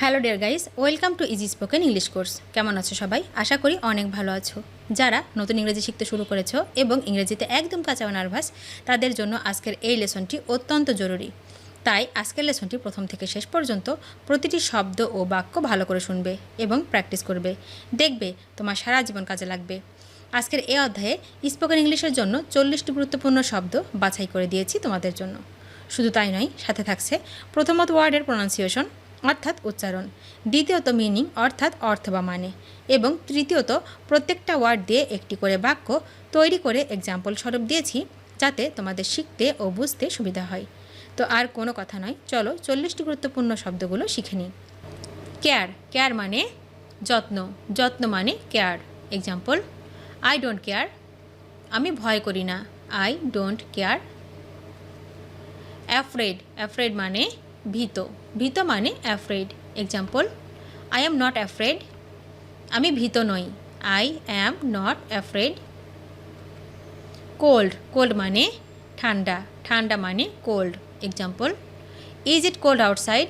Hello dear guys, welcome to easy spoken English course. কেমন আছো সবাই? আশা করি অনেক ভালো আছো। যারা নতুন ইংরেজি শিখতে শুরু করেছো এবং ইংরেজিতে একদম কাঁচা ও নার্ভাস, তাদের জন্য আজকের এই লেসনটি অত্যন্ত জরুরি। তাই আজকের লেসনটি প্রথম থেকে শেষ পর্যন্ত প্রতিটি শব্দ ও বাক্য ভালো করে শুনবে এবং প্র্যাকটিস করবে। দেখবে তোমার সারা জীবন কাজে লাগবে। আজকের এই অধ্যায়ে স্পোকেন ইংলিশের জন্য 40টি গুরুত্বপূর্ণ শব্দ বাছাই করে দিয়েছি তোমাদের জন্য। শুধু তাই নয়, সাথে থাকছে প্রথমত ওয়ার্ডের প্রোনাউন্সিয়েশন অর্থাৎ উচ্চারণ, দ্বিতীয়ত মিনিং অর্থাৎ অর্থ বা মানে, এবং তৃতীয়ত প্রত্যেকটা ওয়ার্ড দিয়ে একটি করে বাক্য তৈরি করে এক্সাম্পল স্বরূপ দিয়েছি, যাতে তোমাদের শিখতে ও বুঝতে সুবিধা হয়। তো আর কোনো কথা নয়, চলো 40টি গুরুত্বপূর্ণ শব্দগুলো শিখে নিই। কেয়ার, কেয়ার মানে যত্ন, যত্ন মানে care. Example, I don't care, আমি ভয় করি না, I don't care. Afraid, afraid মানে ভীত, ভীত মানে afraid. Example, I am not afraid, আমি ভীত নই, I am not afraid. Cold, cold মানে ঠান্ডা, ঠান্ডা মানে cold. Example, is it cold outside,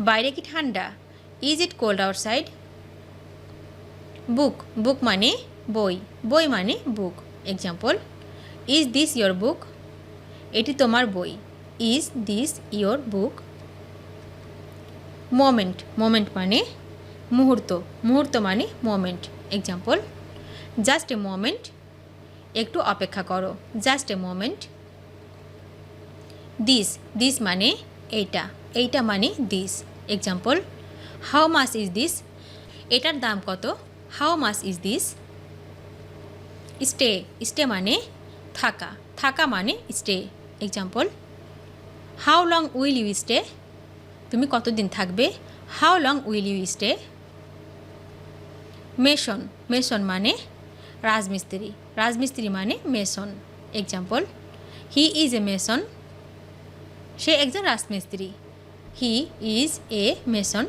বাইরে কি ঠান্ডা, is it cold outside. Book, book মানে বই, বই মানে book. Example, is this your book, এটি তোমার বই, is this your book. Moment, moment মানে মুহূর্ত, মুহূর্ত মানে moment. Example, just a moment, একটু অপেক্ষা করো, just a moment. This, this মানে এইটা, এইটা মানে this. Example, how much is this, এটার দাম কত, how much is this. Stay, stay মানে থাকা, থাকা মানে stay. Example, how long will you stay, তুমি কতদিন থাকবে, how long will you stay. Mason, mason মানে রাজমিস্ত্রি, রাজমিস্ত্রি মানে mason. Example, he is a mason, সে একজন রাজমিস্ত্রি, he is a mason.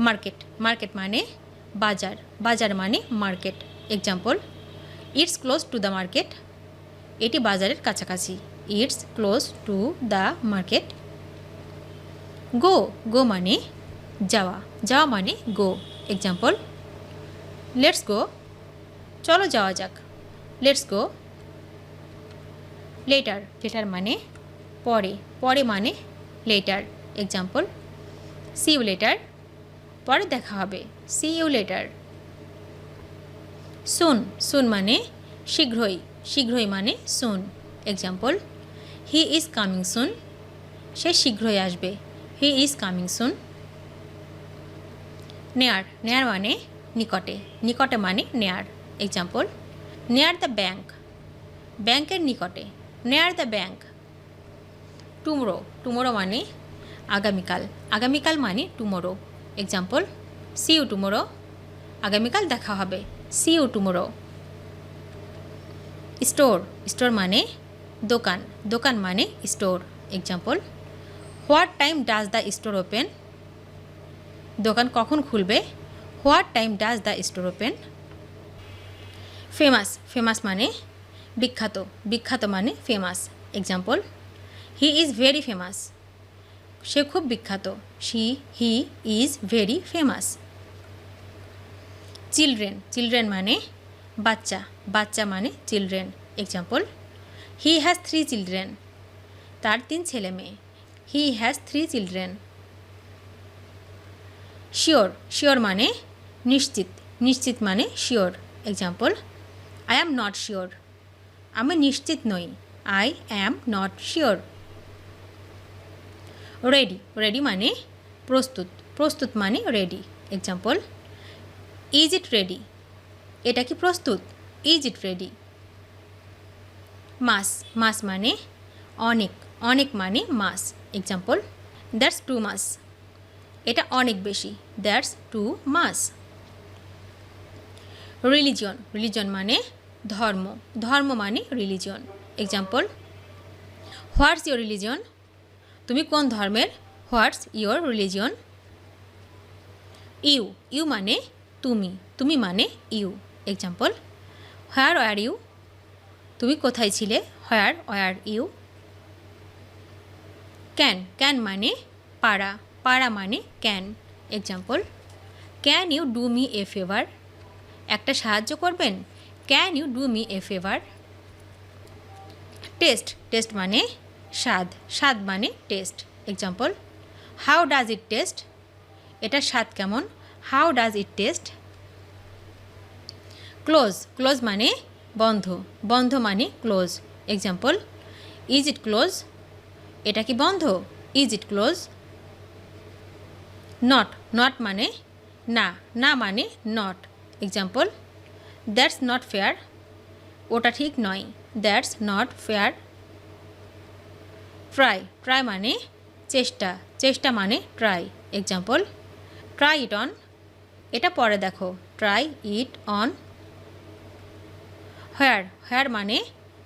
Market, market মানে বাজার, বাজার মানে market. Example, it's close to the market, এটি বাজারের কাছাকাছি, it's close to the market. Go, go মানে যাওয়া, যাওয়া মানে গো। এক্সাম্পল, লেটস গো, চলো যাওয়া যাক, লেটস গো। লেটার, লেটার মানে পরে, পরে মানে later. Example, see you later, পরে দেখা হবে, see you later. Soon, soon মানে শীঘ্রই, শীঘ্রই মানে soon. Example, he is coming soon, সে শীঘ্রই আসবে, হি ইজ কামিং সুন। নেয়ার, নেয়ার মানে নিকটে, নিকটে মানে নেয়ার। এক্সাম্পল, নেয়ার দ্য ব্যাঙ্ক, ব্যাংকের নিকটে, near the bank. Tomorrow, tomorrow মানে আগামীকাল, আগামীকাল মানে tomorrow. Example, see you tomorrow, আগামীকাল দেখা হবে, see you tomorrow. Store, store মানে দোকান, দোকান মানে store. Example, what time does the store open, দোকান কখন খুলবে, what time does the store open. Famous, famous মানে বিখ্যাত, বিখ্যাত মানে famous. Example, he is very famous, সে খুব বিখ্যাত, he is very famous. Children, children মানে বাচ্চা, বাচ্চা মানে children. Example, he has 3 children, তার 3 ছেলে মেয়ে, হি হ্যাজ 3 চিলড্রেন। শিওর, শিওর মানে নিশ্চিত, নিশ্চিত মানে sure. Example, I am not sure, আমি নিশ্চিত নই, I am not sure. Ready, ready মানে প্রস্তুত, প্রস্তুত মানে ready. Example, is it ready, এটা কি প্রস্তুত, ইজ ইট রেডি। মাস, মাস মানে অনেক, অনেক মানে much. Example, that's too much, এটা অনেক বেশি, that's too much. Religion, religion মানে ধর্ম, ধর্ম মানে religion. Example, what's your religion, তুমি কোন ধর্মের, what's your religion. You, you মানে তুমি, তুমি মানে you. Example, where were you, তুমি কোথায় ছিলে, where were you. Can, can মানে পারা, পারা মানে can. Example, can you do me a favour? একটা সাহায্য করবেন? Can you do me a favour? Test, test মানে স্বাদ, স্বাদ মানে test. Example, how does it test? এটার স্বাদ কেমন? How does it test? Close, close মানে বন্ধ, বন্ধ মানে close. Example, is it close? এটা কি বন্ধ? Is it close? Not, not মানে না, না মানে not. Example, that's not fair? ওটা ঠিক নয়। That's not fair. Try, try মানে চেষ্টা, চেষ্টা মানে try. Example, try it on? এটা পরে দেখো। Try it on. হোয়ার, হোয়ার মানে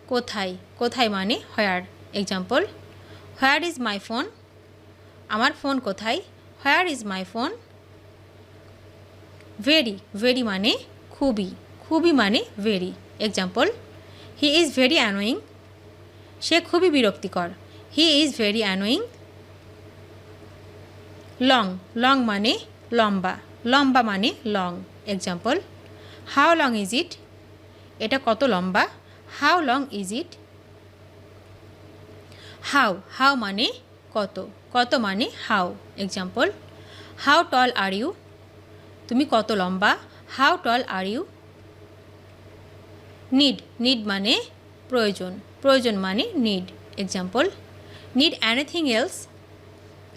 কোথায়, কোথায় মানে where. Example, where is my phone? আমার ফোন কোথায়? Where is my phone? Very, very মানে খুবই, খুবই মানে very. Example, he is very annoying? সে খুবই বিরক্তিকর। He is very annoying. Long, long মানে লম্বা, লম্বা মানে long. Example, how long is it? এটা কত লম্বা? How long is it? How, how মানে কত, কত মানে how. Example, how tall are you? তুমি কত লম্বা? How tall are you? Need, need মানে প্রয়োজন, প্রয়োজন মানে need. Example, need anything else?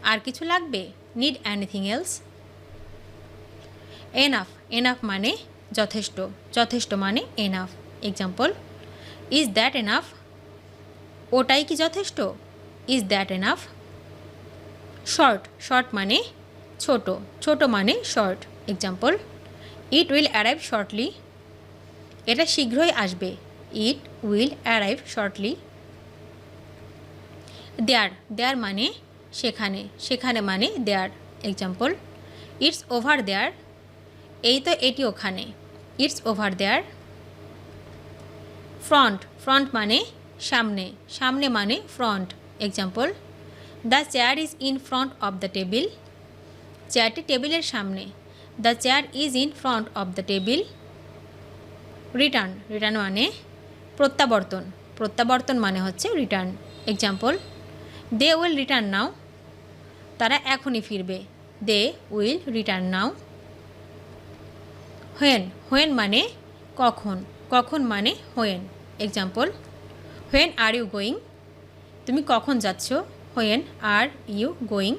আর কিছু লাগবে? Need anything else? Enough, enough মানে যথেষ্ট, যথেষ্ট মানে enough. Example, is that enough? ওটাই কি যথেষ্ট? Is that enough? Short, short মানে ছোট, ছোট মানে short. Example, it will arrive shortly? এটা শীঘ্রই আসবে। It will arrive shortly. There, there মানে সেখানে, সেখানে মানে there. Example, it's over there? এই তো এটি ওখানে। It's over there. Front, front মানে সামনে, সামনে মানে front. Example, the chair is in front of the table? চেয়ারটি টেবিলের সামনে। The chair is in front of the table. Return, return মানে প্রত্যাবর্তন, প্রত্যাবর্তন মানে হচ্ছে return. Example, they will return now? তারা এখনই ফিরবে। They will return now. When, when মানে কখন, কখন মানে when. Example, when are you going? তুমি কখন যাচ্ছ? When are you going?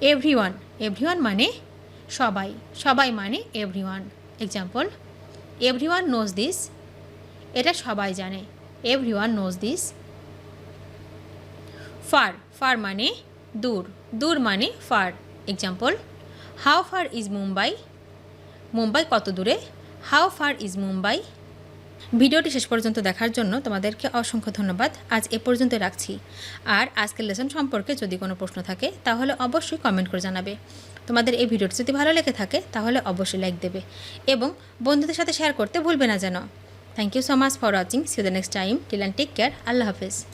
Everyone, everyone মানে সবাই, সবাই মানে everyone. Example, everyone knows this? এটা সবাই জানে। Everyone knows this. Far, far মানে দূর, দূর মানে far. Example, how far is Mumbai? Mumbai কত দূরে? How far is Mumbai? ভিডিওটি শেষ পর্যন্ত দেখার জন্য তোমাদেরকে অসংখ্য ধন্যবাদ। আজ এ পর্যন্ত রাখছি। আর আজকের লেসন সম্পর্কে যদি কোনো প্রশ্ন থাকে তাহলে অবশ্যই কমেন্ট করে জানাবে। তোমাদের এই ভিডিওটি যদি ভালো লেগে থাকে তাহলে অবশ্যই লাইক দেবে এবং বন্ধুদের সাথে শেয়ার করতে ভুলবে না যেন। Thank you so much for watching. See you the next time. Till and take care. আল্লাহ হাফেজ।